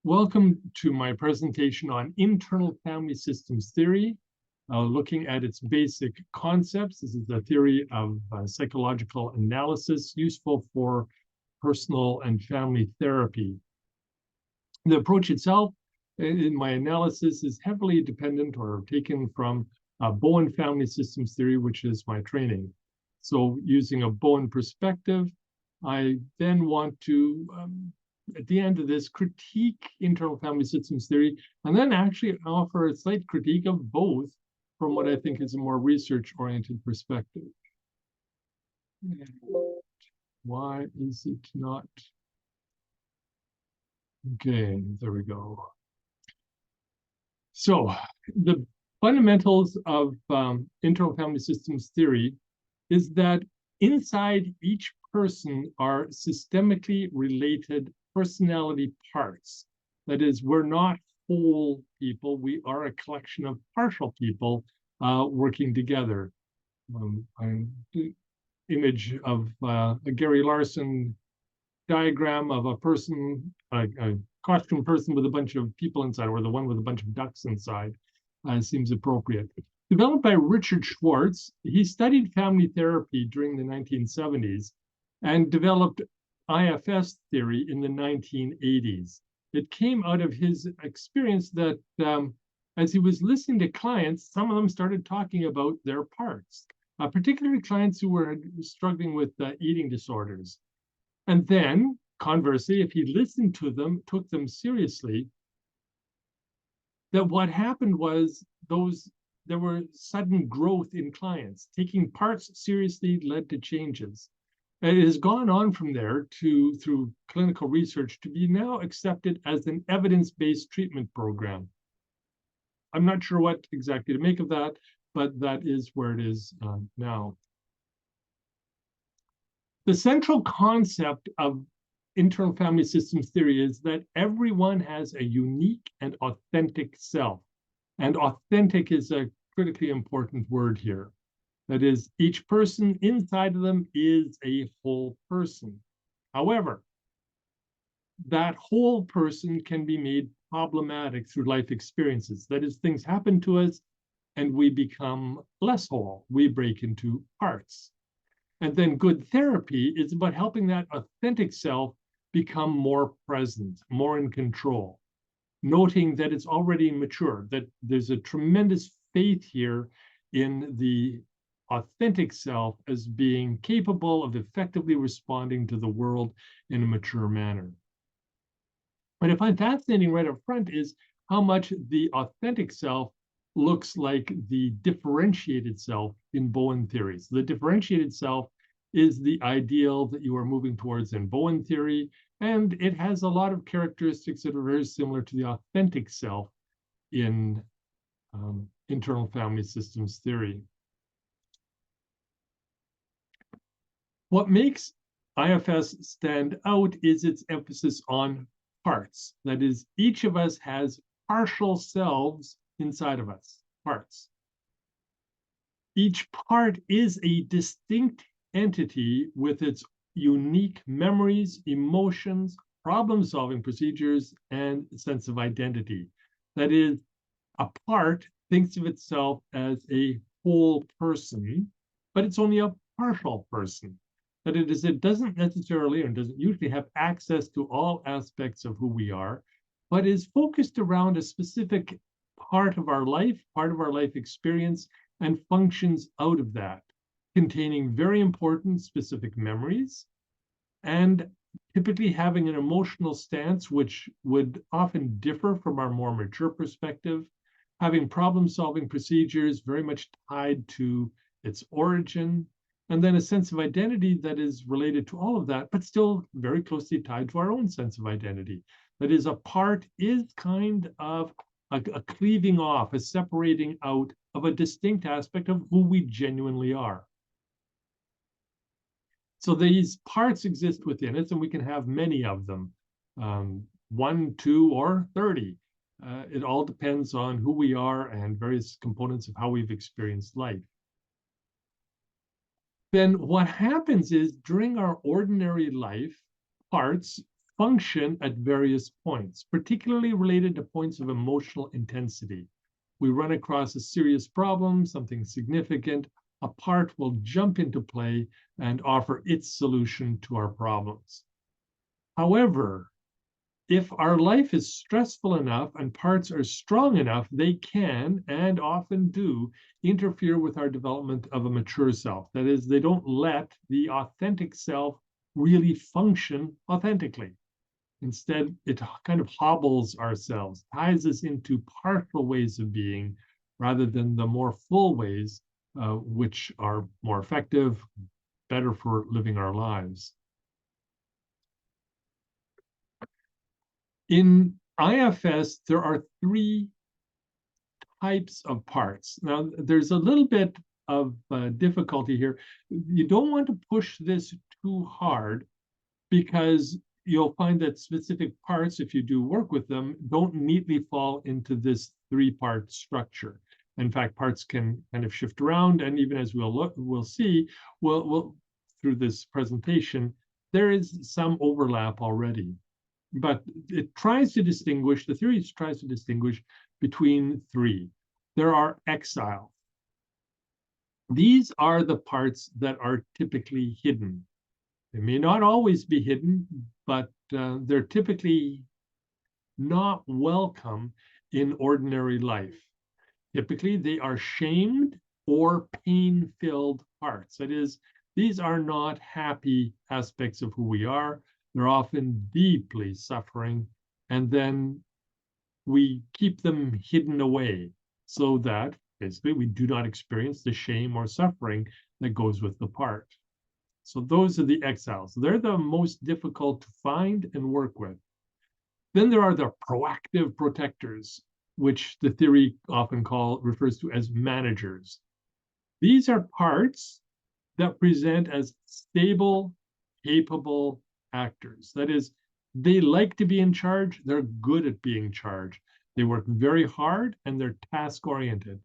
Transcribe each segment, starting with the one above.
Welcome to my presentation on internal family systems theory, looking at its basic concepts. This is the theory of psychological analysis useful for personal and family therapy. The approach itself in my analysis is heavily dependent or taken from Bowen Family Systems theory, which is my training. So using a Bowen perspective, I then want to at the end of this, critique internal family systems theory, and then actually offer a slight critique of both from what I think is a more research-oriented perspective. Why is it not? Okay, there we go. So the fundamentals of internal family systems theory is that inside each person are systemically related personality parts. That is, we're not whole people. We are a collection of partial people working together. Image of a Gary Larson diagram of a person, a costume person with a bunch of people inside, or the one with a bunch of ducks inside, seems appropriate. Developed by Richard Schwartz, he studied family therapy during the 1970s and developed IFS theory in the 1980s. It came out of his experience that as he was listening to clients, some of them started talking about their parts, particularly clients who were struggling with eating disorders. And then, conversely, if he listened to them, took them seriously, that what happened was there were sudden growth in clients. Taking parts seriously led to changes. And it has gone on from there through clinical research to be now accepted as an evidence-based treatment program. I'm not sure what exactly to make of that, but that is where it is now. The central concept of internal family systems theory is that everyone has a unique and authentic self. And authentic is a critically important word here. That is, each person inside of them is a whole person. However, that whole person can be made problematic through life experiences. That is, things happen to us and we become less whole. We break into parts. And then good therapy is about helping that authentic self become more present, more in control, noting that it's already mature, that there's a tremendous faith here in the authentic self as being capable of effectively responding to the world in a mature manner. What I find fascinating right up front is how much the authentic self looks like the differentiated self in Bowen theory. So the differentiated self is the ideal that you are moving towards in Bowen theory, and it has a lot of characteristics that are very similar to the authentic self in internal family systems theory. What makes IFS stand out is its emphasis on parts. That is, each of us has partial selves inside of us, parts. Each part is a distinct entity with its unique memories, emotions, problem-solving procedures, and sense of identity. That is, a part thinks of itself as a whole person, but it's only a partial person. That it is, it doesn't necessarily and doesn't usually have access to all aspects of who we are, but is focused around a specific part of our life experience, and functions out of that, containing very important specific memories, and typically having an emotional stance which would often differ from our more mature perspective, having problem-solving procedures very much tied to its origin, and then a sense of identity that is related to all of that, but still very closely tied to our own sense of identity. That is, a part is kind of a cleaving off, a separating out of a distinct aspect of who we genuinely are. So these parts exist within us, and we can have many of them, 1, 2, or 30. It all depends on who we are and various components of how we've experienced life. Then what happens is during our ordinary life, parts function at various points, particularly related to points of emotional intensity. We run across a serious problem, something significant, a part will jump into play and offer its solution to our problems. However, if our life is stressful enough and parts are strong enough, they can, and often do, interfere with our development of a mature self. That is, they don't let the authentic self really function authentically. Instead, it kind of hobbles ourselves, ties us into partial ways of being rather than the more full ways, which are more effective, better for living our lives. In IFS, there are 3 types of parts. Now, there's a little bit of difficulty here. You don't want to push this too hard because you'll find that specific parts, if you do work with them, don't neatly fall into this 3-part structure. In fact, parts can kind of shift around, and even as we'll see, through this presentation, there is some overlap already. But it tries to distinguish, the theory tries to distinguish between 3. There are exiles. These are the parts that are typically hidden. They may not always be hidden, but they're typically not welcome in ordinary life. Typically, they are shamed or pain-filled parts. That is, these are not happy aspects of who we are. They're often deeply suffering, and then we keep them hidden away so that basically we do not experience the shame or suffering that goes with the part. So those are the exiles. They're the most difficult to find and work with. Then there are the proactive protectors, which the theory often refers to as managers. These are parts that present as stable, capable actors. That is, they like to be in charge. They're good at being in charge. They work very hard and they're task-oriented.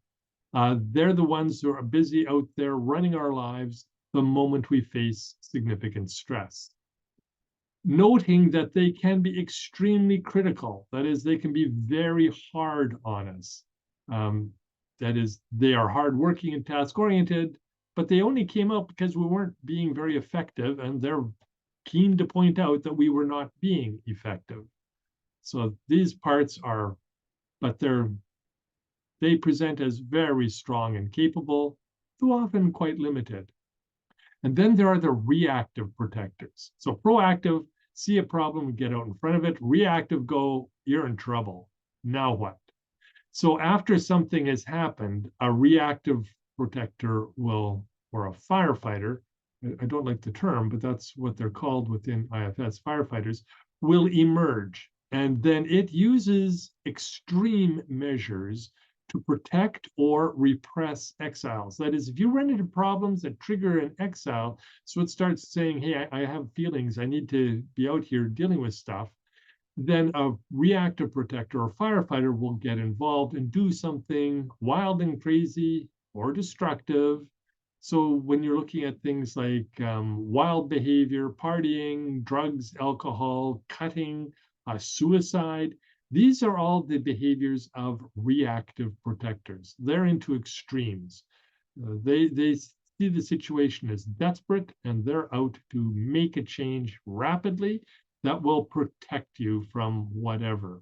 They're the ones who are busy out there running our lives the moment we face significant stress. Noting that they can be extremely critical. That is, they can be very hard on us. That is, they are hardworking and task-oriented, but they only came out because we weren't being very effective, and they're keen to point out that we were not being effective. So these parts are, but they present as very strong and capable, though often quite limited. And then there are the reactive protectors. So proactive, see a problem, get out in front of it. Reactive, go, you're in trouble. Now what? So after something has happened, a reactive protector will, or a firefighter, I don't like the term, but that's what they're called within IFS, firefighters, will emerge. And then it uses extreme measures to protect or repress exiles. That is, if you run into problems that trigger an exile, so it starts saying, hey, I have feelings, I need to be out here dealing with stuff, then a reactive protector or firefighter will get involved and do something wild and crazy or destructive. So when you're looking at things like wild behavior, partying, drugs, alcohol, cutting, suicide, these are all the behaviors of reactive protectors. They're into extremes. They see the situation as desperate, and they're out to make a change rapidly that will protect you from whatever.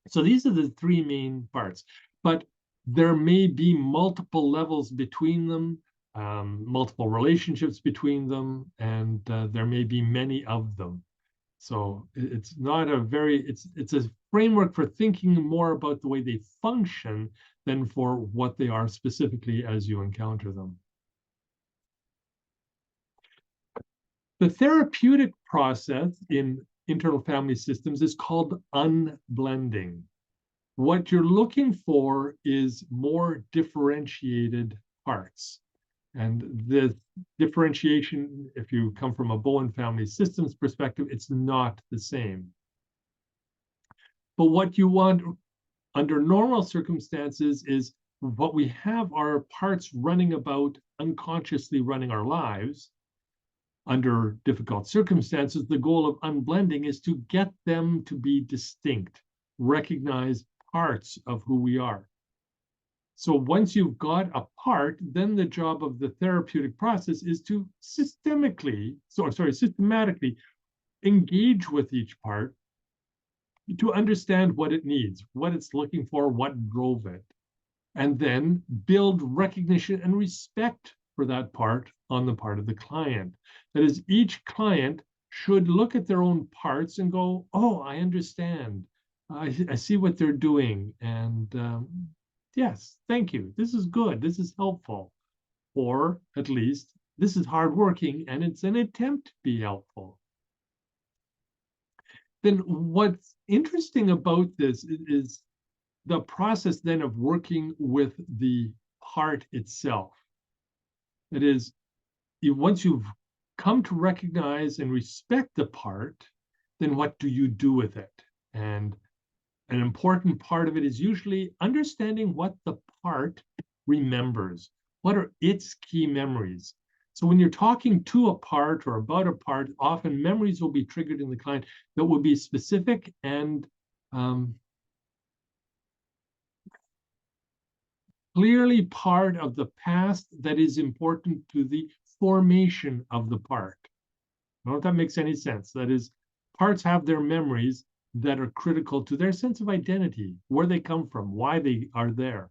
So these are the 3 main parts, but there may be multiple levels between them, multiple relationships between them, and there may be many of them. So it's not a very, it's a framework for thinking more about the way they function than for what they are specifically as you encounter them. The therapeutic process in internal family systems is called unblending. What you're looking for is more differentiated parts. And the differentiation, if you come from a Bowen Family Systems perspective, it's not the same. But what you want under normal circumstances is what we have are parts running about, unconsciously running our lives. under difficult circumstances, the goal of unblending is to get them to be distinct, recognize parts of who we are. So once you've got a part, then the job of the therapeutic process is to systematically engage with each part to understand what it needs, what it's looking for, what drove it, and then build recognition and respect for that part on the part of the client. That is, each client should look at their own parts and go, oh, I understand. I see what they're doing. And yes, thank you. This is good. This is helpful. Or at least this is hardworking and it's an attempt to be helpful. Then what's interesting about this is the process then of working with the part itself. That is, once you've come to recognize and respect the part, then what do you do with it? And an important part of it is usually understanding what the part remembers. What are its key memories? So when you're talking to a part or about a part, often memories will be triggered in the client that will be specific and clearly part of the past that is important to the formation of the part. I don't know if that makes any sense. That is, parts have their memories that are critical to their sense of identity, where they come from, why they are there.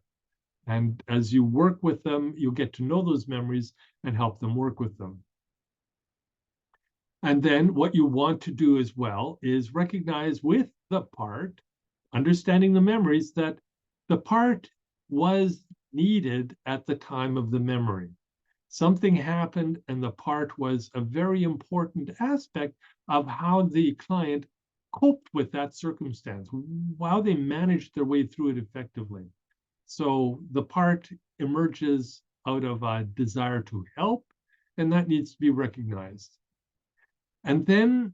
And as you work with them, you'll get to know those memories and help them work with them. And then what you want to do as well is recognize with the part, understanding the memories, that the part was needed at the time of the memory. Something happened and the part was a very important aspect of how the client coped with that circumstance, how they managed their way through it effectively. So the part emerges out of a desire to help, and that needs to be recognized. And then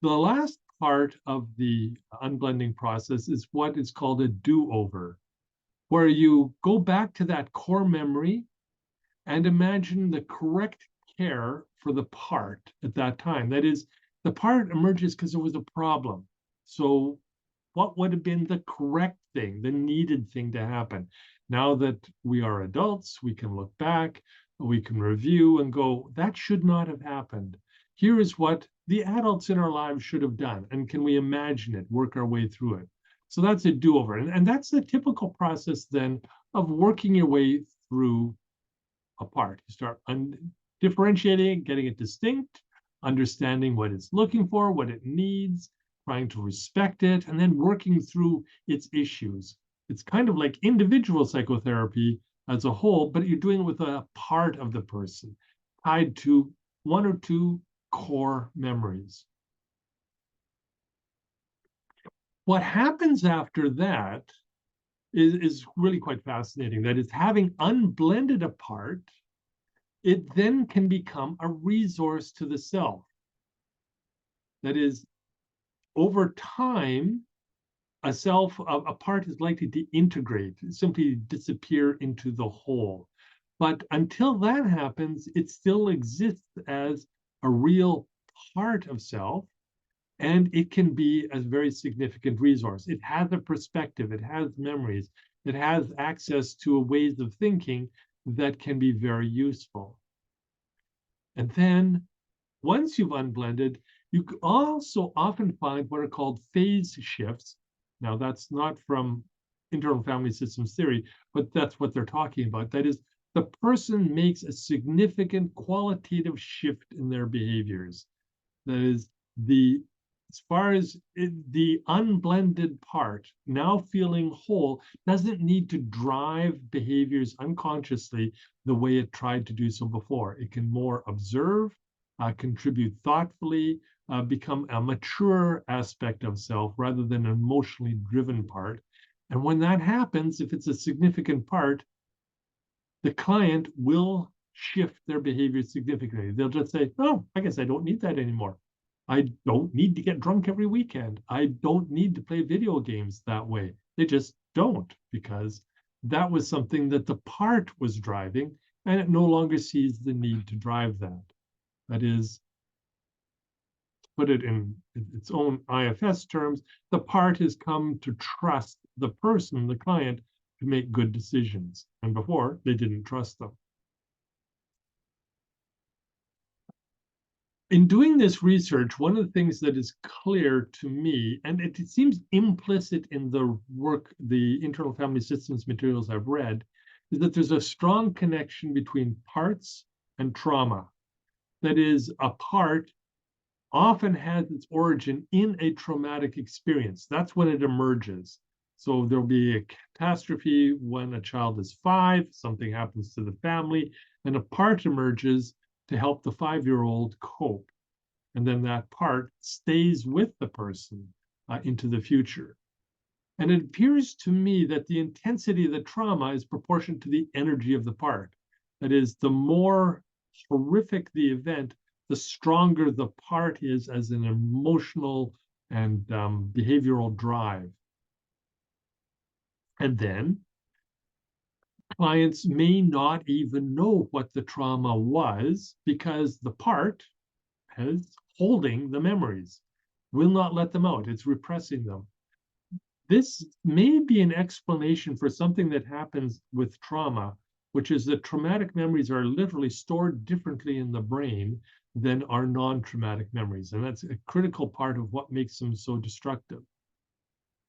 the last part of the unblending process is what is called a do-over, where you go back to that core memory and imagine the correct care for the part at that time. That is, the part emerges because there was a problem. So what would have been the correct thing, the needed thing to happen? Now that we are adults, we can look back, we can review and go, that should not have happened. Here is what the adults in our lives should have done. And can we imagine it, work our way through it? So that's a do-over. And that's the typical process then of working your way through a part. You start differentiating, getting it distinct, understanding what it's looking for, what it needs, trying to respect it, and then working through its issues. It's kind of like individual psychotherapy as a whole, but you're doing it with a part of the person tied to one or two core memories. What happens after that is really quite fascinating. That is, having unblended a part, it then can become a resource to the self. That is, over time, a part is likely to integrate, simply disappear into the whole. But until that happens, it still exists as a real part of self, and it can be a very significant resource. It has a perspective, it has memories, it has access to ways of thinking that can be very useful. And then once you've unblended, you also often find what are called phase shifts. Now, that's not from internal family systems theory, but that's what they're talking about. That is, the person makes a significant qualitative shift in their behaviors. That is, as far as the unblended part, now feeling whole, doesn't need to drive behaviors unconsciously the way it tried to do so before. It can more observe, contribute thoughtfully, become a mature aspect of self rather than an emotionally driven part. And when that happens, if it's a significant part, the client will shift their behavior significantly. They'll just say, oh, I guess I don't need that anymore. I don't need to get drunk every weekend. I don't need to play video games that way. They just don't, because that was something that the part was driving, and it no longer sees the need to drive that. That is, put it in its own IFS terms, the part has come to trust the person, the client, to make good decisions. And before, they didn't trust them. In doing this research, one of the things that is clear to me, and it seems implicit in the work, the internal family systems materials I've read, is that there's a strong connection between parts and trauma. That is, a part often has its origin in a traumatic experience. That's when it emerges. So there'll be a catastrophe when a child is 5, something happens to the family, and a part emerges to help the 5-year-old cope. And then that part stays with the person into the future. And it appears to me that the intensity of the trauma is proportional to the energy of the part. That is, the more horrific the event, the stronger the part is as an emotional and behavioral drive. And then clients may not even know what the trauma was because the part is holding the memories, will not let them out. It's repressing them. This may be an explanation for something that happens with trauma, which is that traumatic memories are literally stored differently in the brain than our non-traumatic memories. And that's a critical part of what makes them so destructive.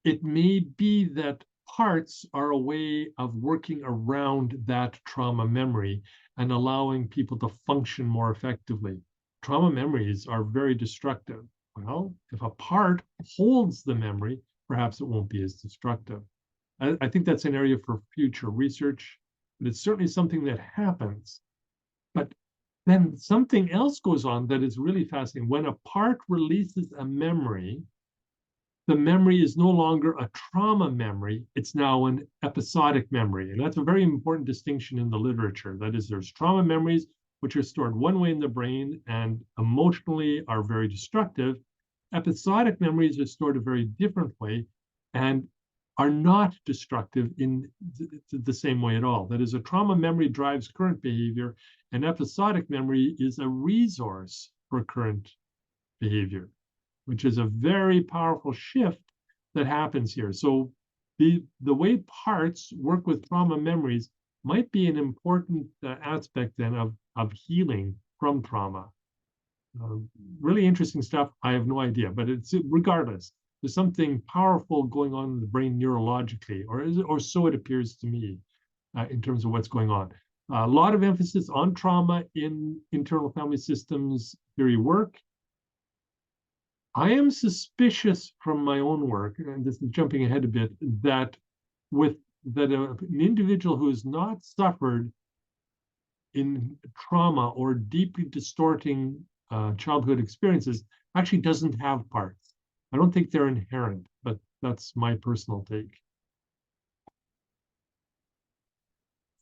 It may be that parts are a way of working around that trauma memory and allowing people to function more effectively. Trauma memories are very destructive. Well, if a part holds the memory, perhaps it won't be as destructive. I think that's an area for future research, but it's certainly something that happens. But then something else goes on that is really fascinating. When a part releases a memory, the memory is no longer a trauma memory, it's now an episodic memory. And that's a very important distinction in the literature. That is, there's trauma memories, which are stored one way in the brain and emotionally are very destructive. Episodic memories are stored a very different way and are not destructive in the same way at all. That is, a trauma memory drives current behavior, and episodic memory is a resource for current behavior, which is a very powerful shift that happens here. So the way parts work with trauma memories might be an important aspect then of healing from trauma. Really interesting stuff. I have no idea, but it's regardless. There's something powerful going on in the brain neurologically, or so it appears to me, in terms of what's going on. A lot of emphasis on trauma in internal family systems theory work. I am suspicious from my own work, and this is jumping ahead a bit, that an individual who has not suffered in trauma or deeply distorting childhood experiences actually doesn't have parts. I don't think they're inherent, but that's my personal take.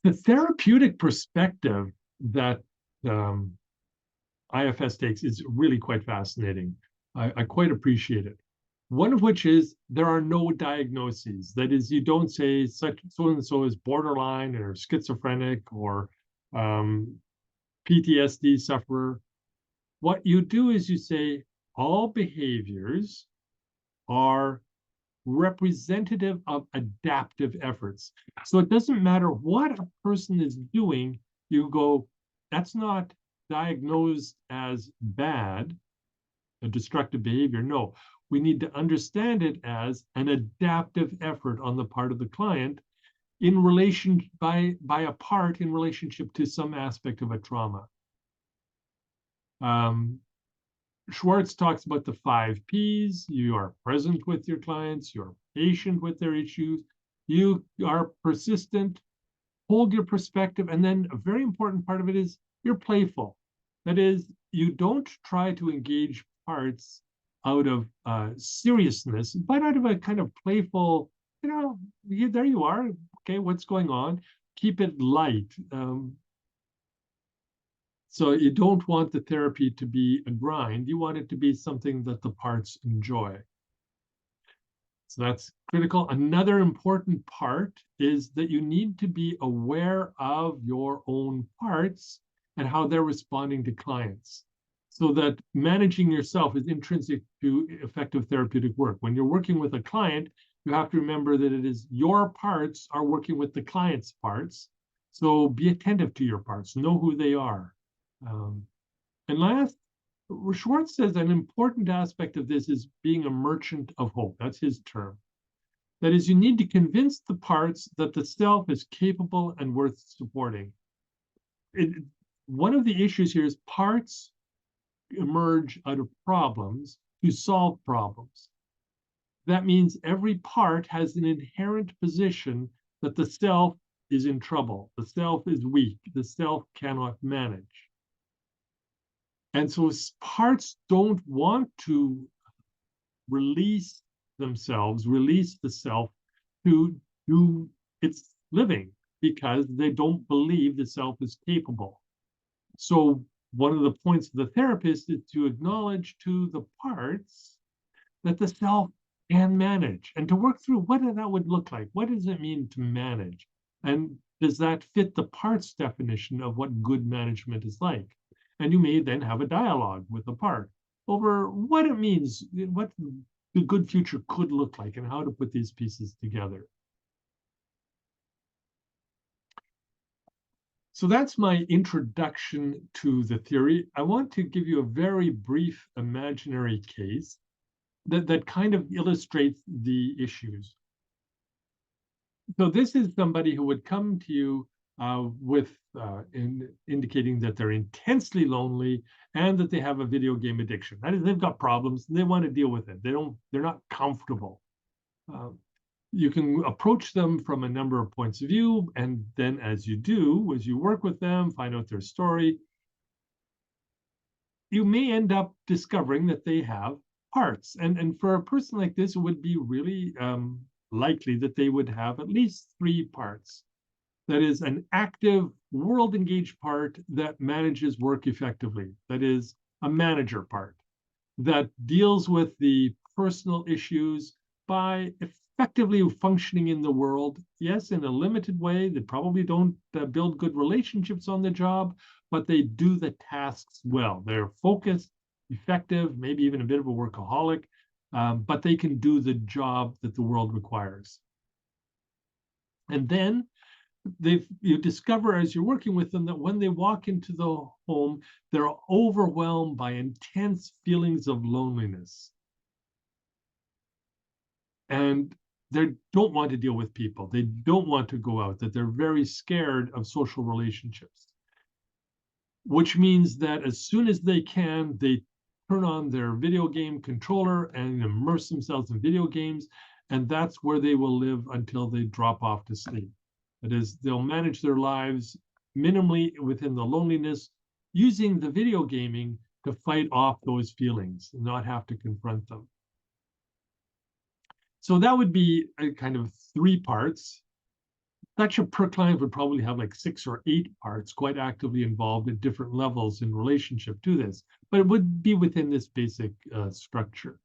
The therapeutic perspective that IFS takes is really quite fascinating. I quite appreciate it. One of which is there are no diagnoses. That is, you don't say such so and so is borderline or schizophrenic or PTSD sufferer. What you do is you say all behaviors are representative of adaptive efforts. So it doesn't matter what a person is doing, you go, that's not diagnosed as bad, a destructive behavior. No, we need to understand it as an adaptive effort on the part of the client in relation by a part in relationship to some aspect of a trauma. Schwartz talks about the 5 Ps. You are present with your clients, you're patient with their issues, you are persistent, hold your perspective, and then a very important part of it is you're playful. That is, you don't try to engage parts out of seriousness, but out of a kind of playful, there you are, okay, what's going on? Keep it light. So you don't want the therapy to be a grind. You want it to be something that the parts enjoy. So that's critical. Another important part is that you need to be aware of your own parts and how they're responding to clients. So that managing yourself is intrinsic to effective therapeutic work. When you're working with a client, you have to remember that it is your parts are working with the client's parts. So be attentive to your parts, know who they are. And last, Schwartz says an important aspect of this is being a merchant of hope. That's his term. That is, you need to convince the parts that the self is capable and worth supporting. One of the issues here is parts emerge out of problems to solve problems. That means every part has an inherent position that the self is in trouble, the self is weak, the self cannot manage. And so parts don't want to release themselves, release the self to do its living because they don't believe the self is capable. So one of the points of the therapist is to acknowledge to the parts that the self can manage and to work through what that would look like. What does it mean to manage? And does that fit the parts definition of what good management is like? And you may then have a dialogue with the part over what it means, what the good future could look like, and how to put these pieces together. So that's my introduction to the theory. I want to give you a very brief imaginary case that kind of illustrates the issues. So this is somebody who would come to you indicating that they're intensely lonely and that they have a video game addiction. That is, they've got problems and they want to deal with it. They're not comfortable. You can approach them from a number of points of view, and then as you work with them, find out their story, you may end up discovering that they have parts. And for a person like this, it would be really likely that they would have at least 3 parts. That is, an active, world-engaged part that manages work effectively. That is, a manager part that deals with the personal issues by effectively functioning in the world. Yes, in a limited way. They probably don't build good relationships on the job, but they do the tasks well. They're focused, effective, maybe even a bit of a workaholic, but they can do the job that the world requires. And then you discover as you're working with them that when they walk into the home, they're overwhelmed by intense feelings of loneliness. And they don't want to deal with people. They don't want to go out, that they're very scared of social relationships, which means that as soon as they can, they turn on their video game controller and immerse themselves in video games. And that's where they will live until they drop off to sleep. That is, they'll manage their lives minimally within the loneliness, using the video gaming to fight off those feelings and not have to confront them. So that would be a kind of 3 parts. Such a per client would probably have like 6 or 8 parts quite actively involved at different levels in relationship to this, but it would be within this basic structure.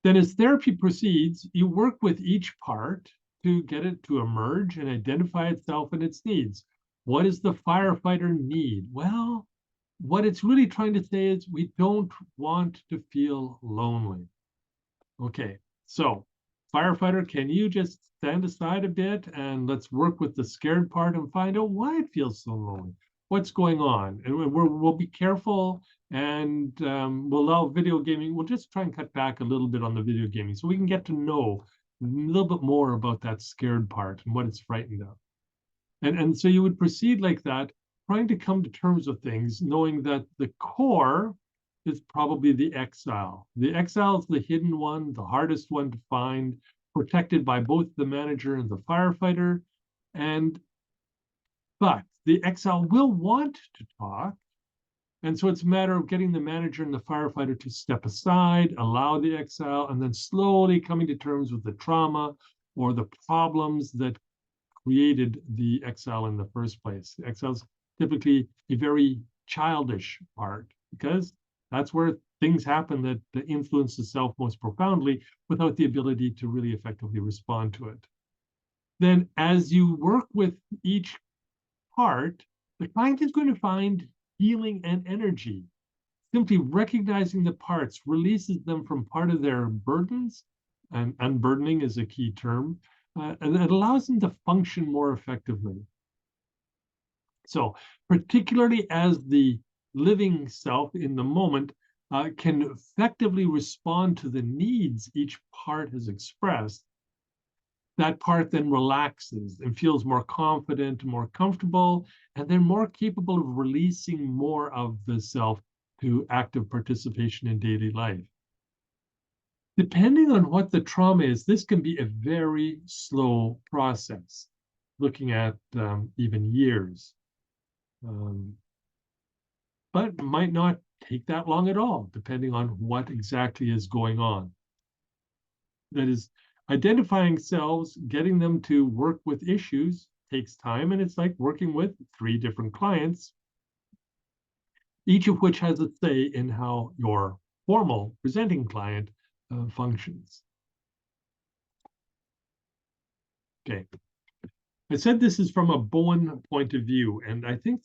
Then as therapy proceeds, you work with each part to get it to emerge and identify itself and its needs. What does the firefighter need? Well, what it's really trying to say is we don't want to feel lonely. Okay, so firefighter, can you just stand aside a bit and let's work with the scared part and find out why it feels so lonely? What's going on? And we'll be careful, and we'll allow video gaming. We'll just try and cut back a little bit on the video gaming so we can get to know a little bit more about that scared part and what it's frightened of. And so you would proceed like that, trying to come to terms with things, knowing that the core is probably the exile. The exile is the hidden one, the hardest one to find, protected by both the manager and the firefighter. But the exile will want to talk. And so it's a matter of getting the manager and the firefighter to step aside, allow the exile, and then slowly coming to terms with the trauma or the problems that created the exile in the first place. The exile is typically a very childish part because that's where things happen that influence the self most profoundly without the ability to really effectively respond to it. Then as you work with each part, the client is going to find healing and energy simply recognizing the parts releases them from part of their burdens, and unburdening is a key term, and it allows them to function more effectively. So, particularly as the living self in the moment can effectively respond to the needs each part has expressed, that part then relaxes and feels more confident, more comfortable, and then more capable of releasing more of the self to active participation in daily life. Depending on what the trauma is, this can be a very slow process, looking at even years. But might not take that long at all, depending on what exactly is going on. That is, identifying selves, getting them to work with issues takes time, and it's like working with 3 different clients, each of which has a say in how your formal presenting client functions. Okay. I said this is from a Bowen point of view, and I think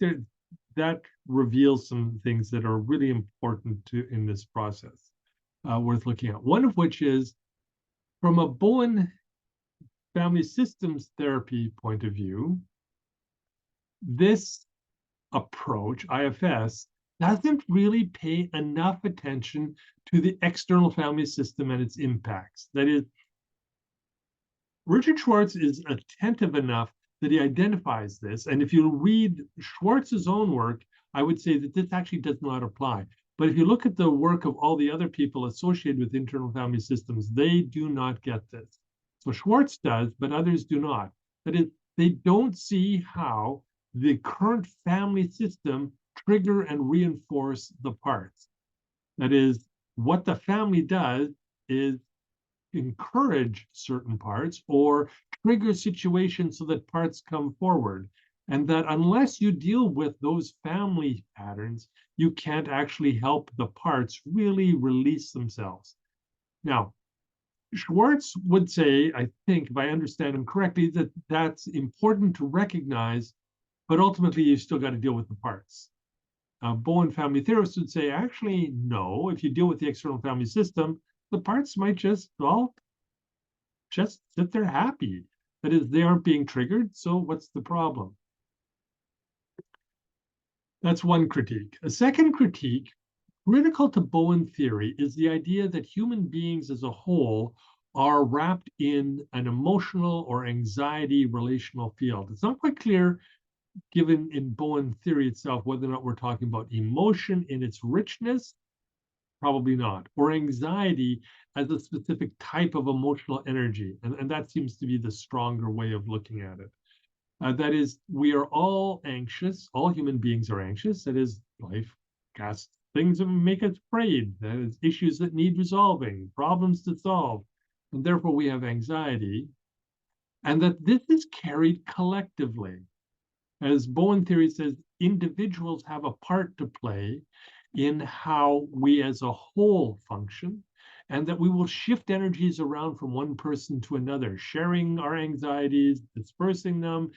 that reveals some things that are really important in this process, worth looking at. One of which is, from a Bowen Family Systems therapy point of view, this approach, IFS, doesn't really pay enough attention to the external family system and its impacts. That is, Richard Schwartz is attentive enough that he identifies this. And if you read Schwartz's own work, I would say that this actually does not apply. But if you look at the work of all the other people associated with internal family systems, they do not get this. So Schwartz does, but others do not. That is, they don't see how the current family system trigger and reinforce the parts. That is, what the family does is encourage certain parts or trigger situations so that parts come forward. And that unless you deal with those family patterns, you can't actually help the parts really release themselves. Now, Schwartz would say, I think, if I understand him correctly, that that's important to recognize, but ultimately you've still got to deal with the parts. Bowen family theorists would say, actually, no, if you deal with the external family system, the parts might just, well, just sit there happy. That is, they aren't being triggered, so what's the problem? That's one critique. A second critique, critical to Bowen theory, is the idea that human beings as a whole are wrapped in an emotional or anxiety relational field. It's not quite clear, given in Bowen theory itself, whether or not we're talking about emotion in its richness, probably not, or anxiety as a specific type of emotional energy. And that seems to be the stronger way of looking at it. That is, we are all anxious. All human beings are anxious. That is, life casts things that make us afraid. That is, issues that need resolving, problems to solve. And therefore, we have anxiety. And that this is carried collectively. As Bowen theory says, individuals have a part to play in how we as a whole function, and that we will shift energies around from one person to another, sharing our anxieties, dispersing them,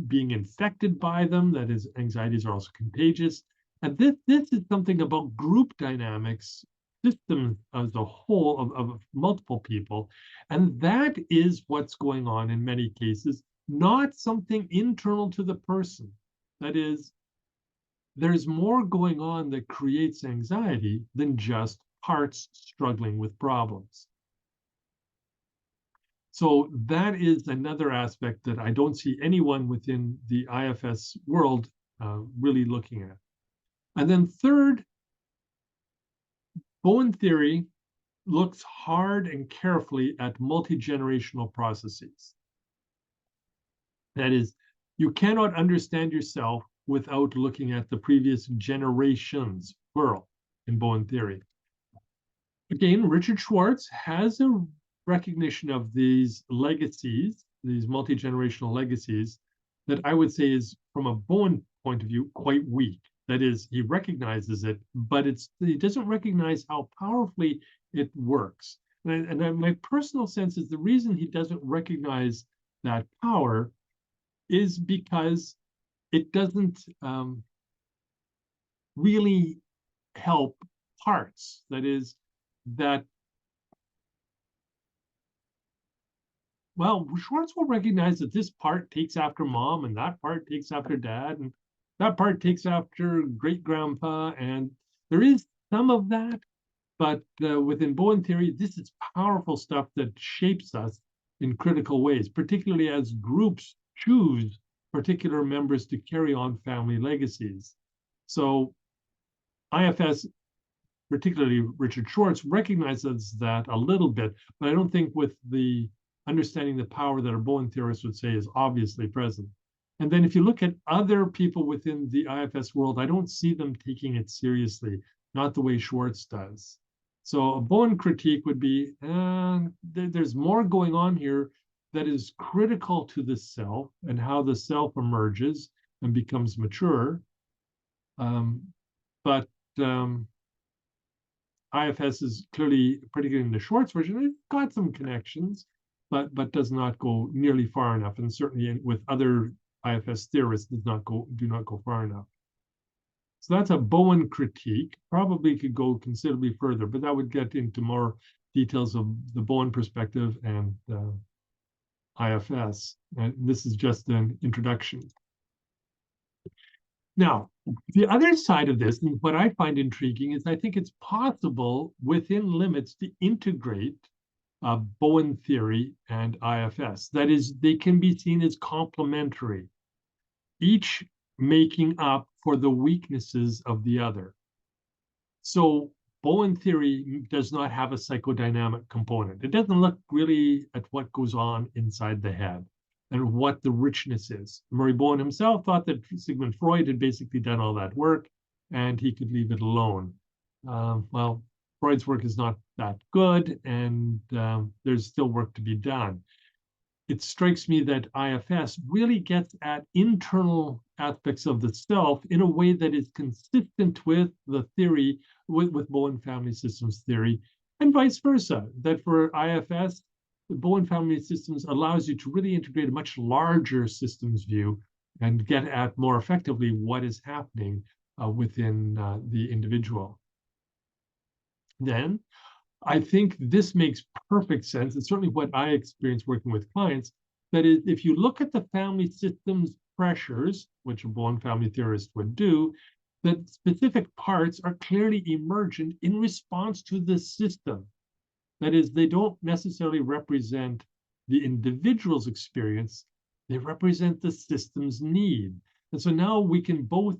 being infected by them. That is, anxieties are also contagious. And this is something about group dynamics, systems as a whole of multiple people. And that is what's going on in many cases, not something internal to the person. That is, there's more going on that creates anxiety than just parts struggling with problems. So that is another aspect that I don't see anyone within the IFS world really looking at. And then third, Bowen theory looks hard and carefully at multi-generational processes. That is, you cannot understand yourself without looking at the previous generations, plural, in Bowen theory. Again, Richard Schwartz has a recognition of these legacies, these multi-generational legacies, that I would say is, from a Bowen point of view, quite weak. That is, he recognizes it, but he doesn't recognize how powerfully it works. And my personal sense is the reason he doesn't recognize that power is because it doesn't really help parts. That is, that, well, Schwartz will recognize that this part takes after mom, and that part takes after dad, and that part takes after great grandpa. And there is some of that, but within Bowen theory, this is powerful stuff that shapes us in critical ways, particularly as groups choose particular members to carry on family legacies. So IFS, particularly Richard Schwartz, recognizes that a little bit, but I don't think with the understanding the power that a Bowen theorist would say is obviously present. And then if you look at other people within the IFS world, I don't see them taking it seriously, not the way Schwartz does. So a Bowen critique would be, there's more going on here that is critical to the self and how the self emerges and becomes mature. But IFS is clearly, particularly in the Schwartz version, it's got some connections, but does not go nearly far enough, and certainly with other IFS theorists do not go far enough. So that's a Bowen critique. Probably could go considerably further, but that would get into more details of the Bowen perspective and IFS. And this is just an introduction. Now, the other side of this, and what I find intriguing, is I think it's possible within limits to integrate Bowen theory and IFS. That is, they can be seen as complementary, each making up for the weaknesses of the other. So Bowen theory does not have a psychodynamic component. It doesn't look really at what goes on inside the head and what the richness is. Murray Bowen himself thought that Sigmund Freud had basically done all that work and he could leave it alone. Well, Freud's work is not that good, and there's still work to be done. It strikes me that IFS really gets at internal aspects of the self in a way that is consistent with the theory, with Bowen Family Systems theory, and vice versa. That for IFS, the Bowen Family Systems allows you to really integrate a much larger systems view and get at more effectively what is happening within the individual. Then I think this makes perfect sense. It's certainly what I experience working with clients. That is, if you look at the family systems pressures, which a Bowen family theorist would do, that specific parts are clearly emergent in response to the system. That is, they don't necessarily represent the individual's experience, they represent the system's need. And so now we can both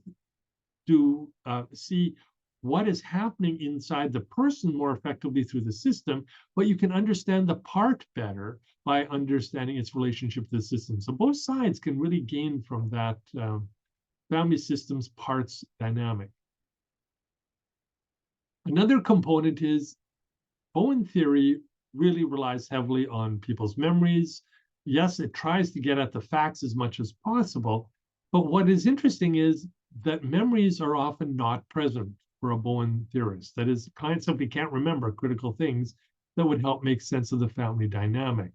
see what is happening inside the person more effectively through the system, but you can understand the part better by understanding its relationship to the system. So both sides can really gain from that family systems parts dynamic. Another component is Bowen theory really relies heavily on people's memories. Yes, it tries to get at the facts as much as possible, but what is interesting is that memories are often not present for a Bowen theorist. That is, clients simply can't remember critical things that would help make sense of the family dynamic.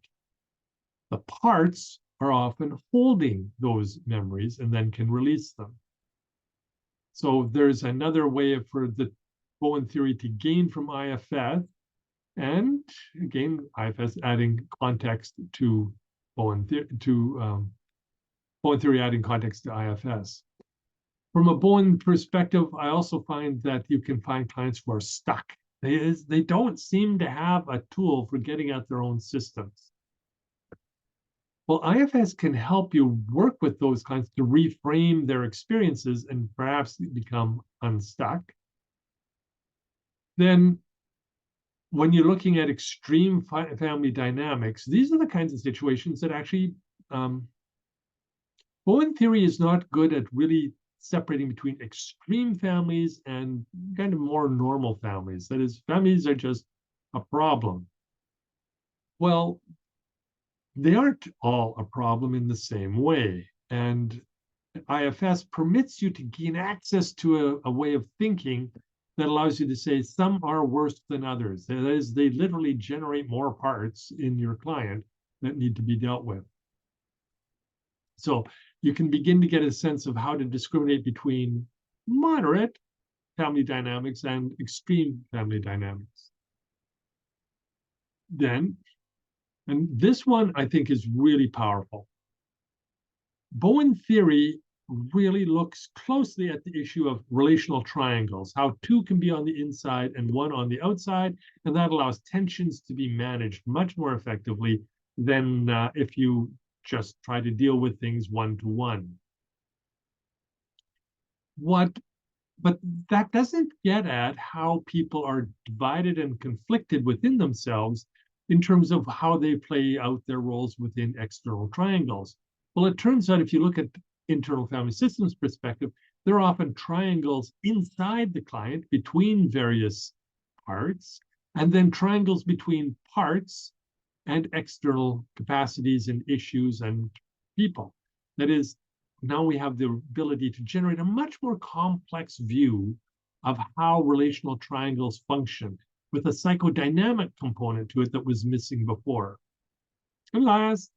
The parts are often holding those memories and then can release them. So there's another way for the Bowen theory to gain from IFS, and again, IFS adding context to Bowen theory adding context to IFS. From a Bowen perspective, I also find that you can find clients who are stuck. They don't seem to have a tool for getting at their own systems. Well, IFS can help you work with those clients to reframe their experiences and perhaps become unstuck. Then when you're looking at extreme family dynamics, these are the kinds of situations that actually Bowen theory is not good at really separating between extreme families and kind of more normal families. That is, families are just a problem. Well, they aren't all a problem in the same way. And IFS permits you to gain access to a way of thinking that allows you to say some are worse than others. That is, they literally generate more parts in your client that need to be dealt with. So you can begin to get a sense of how to discriminate between moderate family dynamics and extreme family dynamics. Then, and this one I think is really powerful. Bowen theory really looks closely at the issue of relational triangles, how two can be on the inside and one on the outside, and that allows tensions to be managed much more effectively than if you just try to deal with things one-to-one. But that doesn't get at how people are divided and conflicted within themselves in terms of how they play out their roles within external triangles. Well, it turns out if you look at internal family systems perspective, there are often triangles inside the client between various parts, and then triangles between parts and external capacities and issues and people. That is, now we have the ability to generate a much more complex view of how relational triangles function with a psychodynamic component to it that was missing before. And last,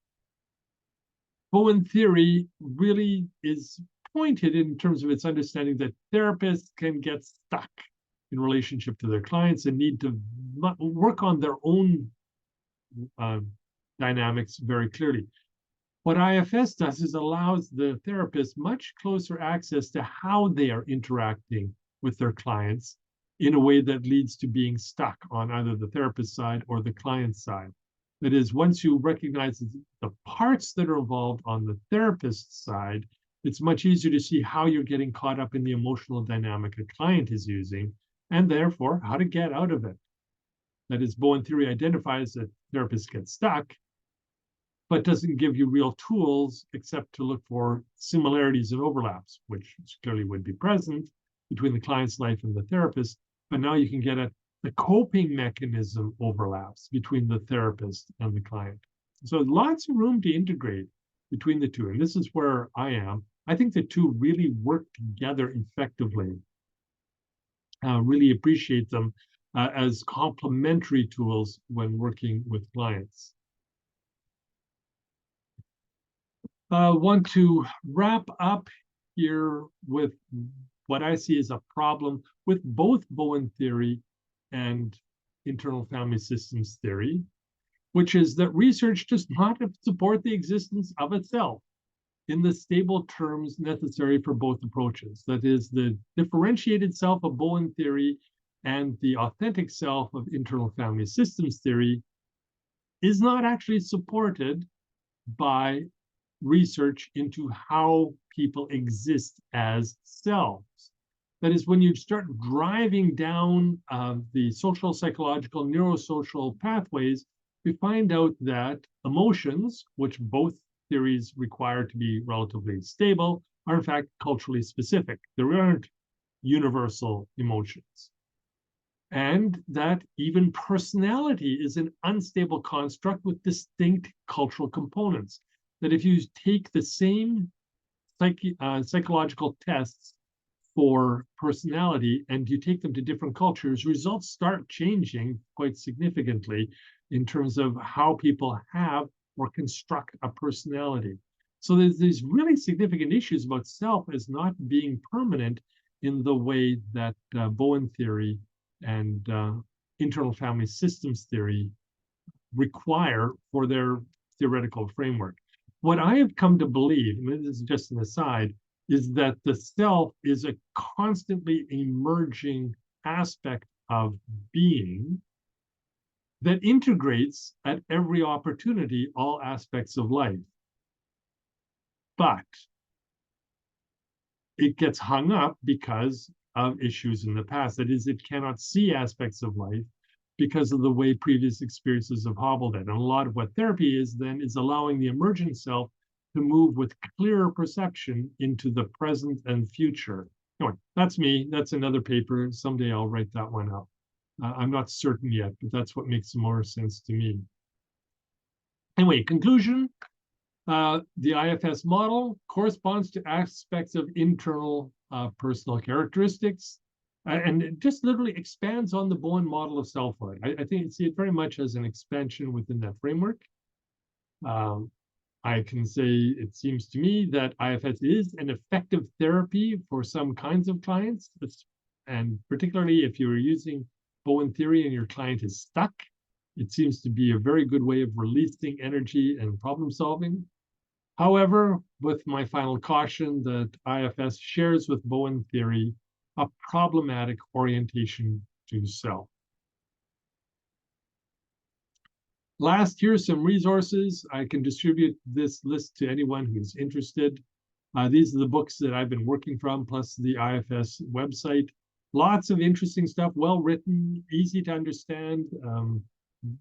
Bowen theory really is pointed in terms of its understanding that therapists can get stuck in relationship to their clients and need to work on their own dynamics very clearly. What IFS does is allows the therapist much closer access to how they are interacting with their clients in a way that leads to being stuck on either the therapist side or the client side. That is, once you recognize the parts that are involved on the therapist side, it's much easier to see how you're getting caught up in the emotional dynamic a client is using, and therefore how to get out of it. That is, Bowen theory identifies that therapists get stuck, but doesn't give you real tools except to look for similarities and overlaps, which clearly would be present between the client's life and the therapist. But now you can get at the coping mechanism overlaps between the therapist and the client. So lots of room to integrate between the two. And this is where I am. I think the two really work together effectively. Really appreciate them as complementary tools when working with clients. Want to wrap up here with what I see as a problem with both Bowen theory and internal family systems theory, which is that research does not support the existence of itself in the stable terms necessary for both approaches. That is, the differentiated self of Bowen theory and the authentic self of internal family systems theory is not actually supported by research into how people exist as selves. That is, when you start driving down the social, psychological, neurosocial pathways, we find out that emotions, which both theories require to be relatively stable, are in fact culturally specific. There aren't universal emotions. And that even personality is an unstable construct with distinct cultural components. That if you take the same psychological tests for personality and you take them to different cultures, results start changing quite significantly in terms of how people have or construct a personality. So there's these really significant issues about self as not being permanent in the way that Bowen theory and internal family systems theory require for their theoretical framework. What I have come to believe, and this is just an aside, is that the self is a constantly emerging aspect of being that integrates at every opportunity all aspects of life. But it gets hung up because of issues in the past. That is, it cannot see aspects of life because of the way previous experiences have hobbled it. And a lot of what therapy is then is allowing the emergent self to move with clearer perception into the present and future. Anyway, that's me. That's another paper. Someday I'll write that one up. I'm not certain yet, but that's what makes more sense to me. Anyway, conclusion. The IFS model corresponds to aspects of internal personal characteristics, and it just literally expands on the Bowen model of selfhood. I think see it very much as an expansion within that framework. I can say it seems to me that IFS is an effective therapy for some kinds of clients, And particularly if you're using Bowen theory and your client is stuck, it seems to be a very good way of releasing energy and problem solving. However, with my final caution that IFS shares with Bowen theory a problematic orientation to self. Last, here's some resources. I can distribute this list to anyone who's interested. These are the books that I've been working from, plus the IFS website. Lots of interesting stuff, well written, easy to understand,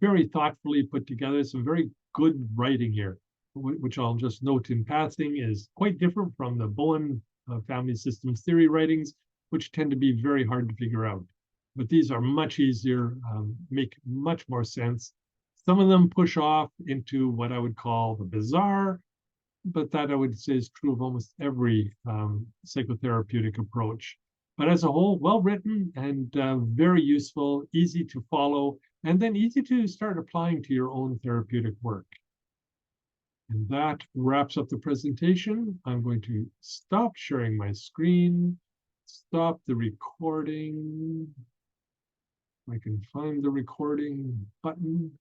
very thoughtfully put together, some very good writing here, which I'll just note in passing is quite different from the Bowen Family Systems theory writings, which tend to be very hard to figure out. But these are much easier, make much more sense. Some of them push off into what I would call the bizarre, but that I would say is true of almost every psychotherapeutic approach. But as a whole, well written and very useful, easy to follow, and then easy to start applying to your own therapeutic work. And that wraps up the presentation. I'm going to stop sharing my screen, stop the recording. I can find the recording button.